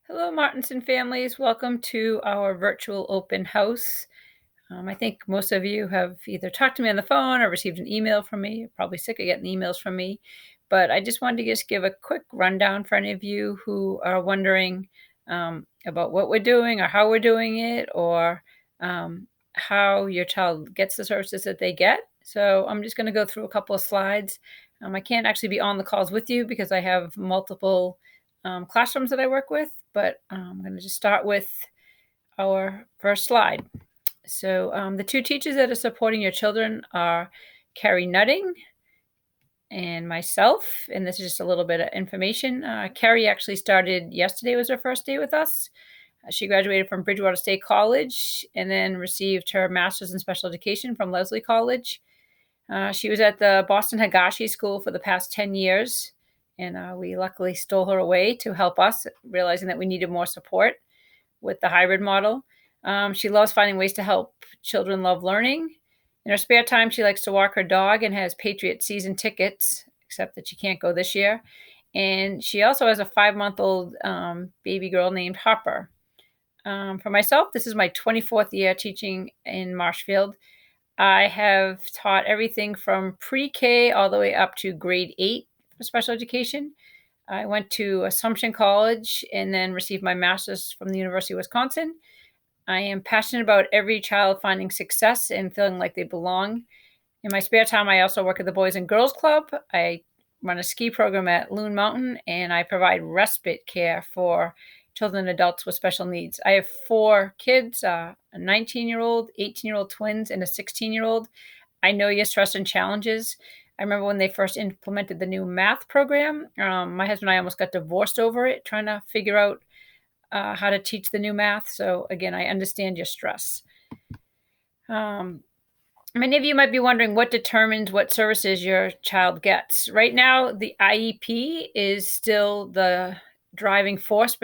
Hello, Martinson families. Welcome to our virtual open house. I think most of you have either talked to me on the phone or received an email from me. You're probably sick of getting emails from me. But I just wanted to just give a quick rundown for any of you who are wondering about what we're doing or how we're doing it or how your child gets the services that they get. So I'm just going to go through a couple of slides. I can't actually be on the calls with you because I have multiple classrooms that I work with, but I'm going to just start with our first slide. So the two teachers that are supporting your children are Carrie Nutting and myself, and this is just a little bit of information. Carrie actually started yesterday, was her first day with us. She graduated from Bridgewater State College and then received her master's in special education from Lesley College. She was at the Boston Higashi School for the past 10 years, and we luckily stole her away to help us, realizing that we needed more support with the hybrid model. She loves finding ways to help children love learning. In her spare time, she likes to walk her dog and has Patriot season tickets, except that she can't go this year. And she also has a 5-month-old baby girl named Harper. For myself, this is my 24th year teaching in Marshfield. I have taught everything from pre-K all the way up to grade 8 for special education. I went to Assumption College and then received my master's from the University of Wisconsin. I am passionate about every child finding success and feeling like they belong. In my spare time, I also work at the Boys and Girls Club. I run a ski program at Loon Mountain, and I provide respite care for children and adults with special needs. I have 4 kids, a 19-year-old, 18-year-old twins, and a 16-year-old. I know your stress and challenges. I remember when they first implemented the new math program, my husband and I almost got divorced over it, trying to figure out how to teach the new math. So again, I understand your stress. Many of you might be wondering what determines what services your child gets. Right now, the IEP is still the driving force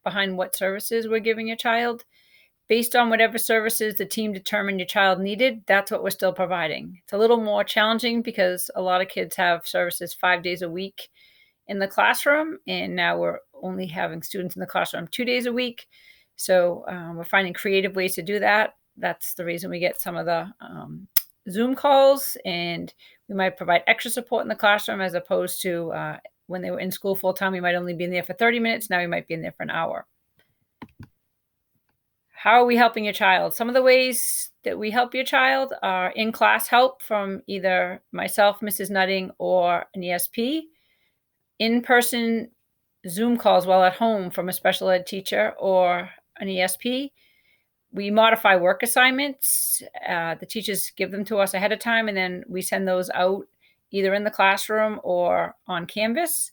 behind what services we're giving your child. Based on whatever services the team determined your child needed, that's what we're still providing. It's a little more challenging because a lot of kids have services 5 days a week in the classroom, and now we're only having students in the classroom 2 days a week. So we're finding creative ways to do that. That's the reason we get some of the Zoom calls, and we might provide extra support in the classroom as opposed to when they were in school full time, we might only be in there for 30 minutes. Now we might be in there for an hour. How are we helping your child? Some of the ways that we help your child are in-class help from either myself, Mrs. Nutting, or an ESP, in-person Zoom calls while at home from a special ed teacher or an ESP. We modify work assignments. The teachers give them to us ahead of time, and then we send those out either in the classroom or on Canvas.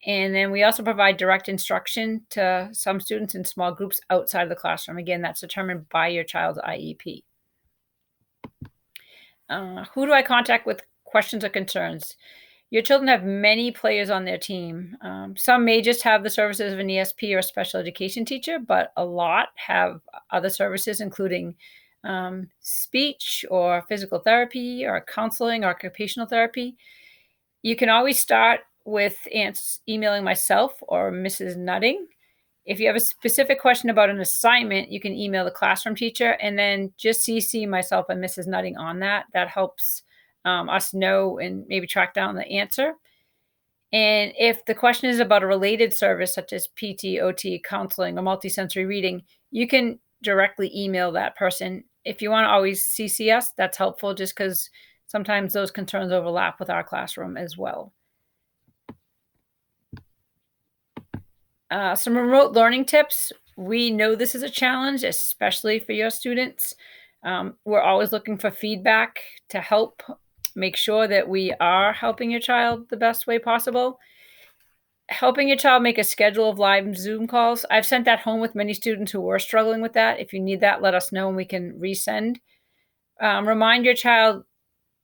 And then we also provide direct instruction to some students in small groups outside of the classroom. Again, that's determined by your child's IEP. Who do I contact with questions or concerns? Your children have many players on their team. Some may just have the services of an ESP or a special education teacher, but a lot have other services, including speech or physical therapy or counseling or occupational therapy. You can always start with emailing myself or Mrs. Nutting. If you have a specific question about an assignment, you can email the classroom teacher and then just CC myself and Mrs. Nutting on that. That helps us know and maybe track down the answer. And if the question is about a related service such as PT, OT, counseling, or multisensory reading, you can directly email that person. If you want to always CC us, that's helpful just because sometimes those concerns overlap with our classroom as well. Some remote learning tips. We know this is a challenge, especially for your students. We're always looking for feedback to help make sure that we are helping your child the best way possible. Helping your child make a schedule of live Zoom calls. I've sent that home with many students who were struggling with that. If you need that, let us know and we can resend. Remind your child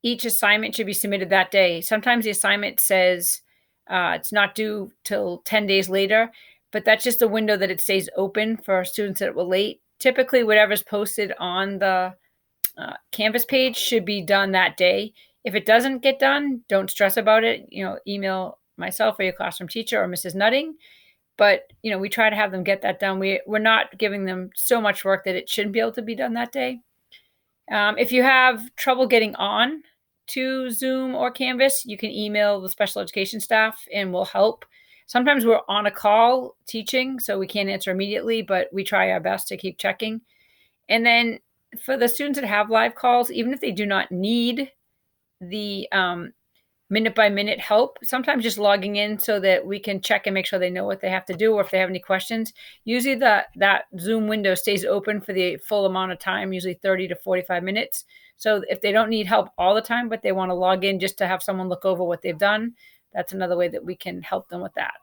each assignment should be submitted that day. Sometimes the assignment says it's not due till 10 days later, but that's just a window that it stays open for students that were late. Typically, whatever's posted on the Canvas page should be done that day. If it doesn't get done, don't stress about it. Email myself or your classroom teacher or Mrs. Nutting. but we try to have them get that done. We're not giving them so much work that it shouldn't be able to be done that day. If you have trouble getting on to Zoom or Canvas, you can email the special education staff and we'll help. Sometimes we're on a call teaching, so we can't answer immediately, but we try our best to keep checking. And then for the students that have live calls, even if they do not need the minute by minute help, sometimes just logging in so that we can check and make sure they know what they have to do, or if they have any questions. Usually that Zoom window stays open for the full amount of time, usually 30 to 45 minutes. So if they don't need help all the time, but they want to log in just to have someone look over what they've done, that's another way that we can help them with that.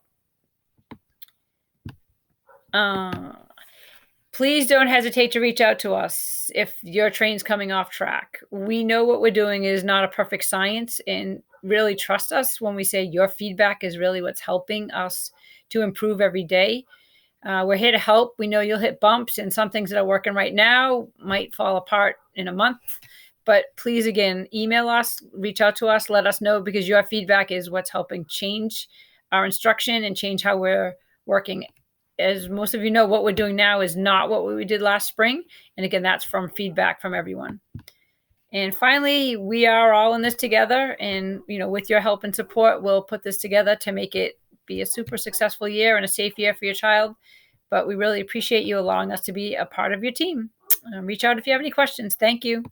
Please don't hesitate to reach out to us if your train's coming off track. We know what we're doing is not a perfect science, and really trust us when we say your feedback is really what's helping us to improve every day. We're here to help. We know you'll hit bumps, and some things that are working right now might fall apart in a month. But please, again, email us, reach out to us, let us know, because your feedback is what's helping change our instruction and change how we're working. As most of you know, what we're doing now is not what we did last spring. And again, that's from feedback from everyone. And finally, we are all in this together. And, with your help and support, we'll put this together to make it be a super successful year and a safe year for your child. But we really appreciate you allowing us to be a part of your team. Reach out if you have any questions. Thank you.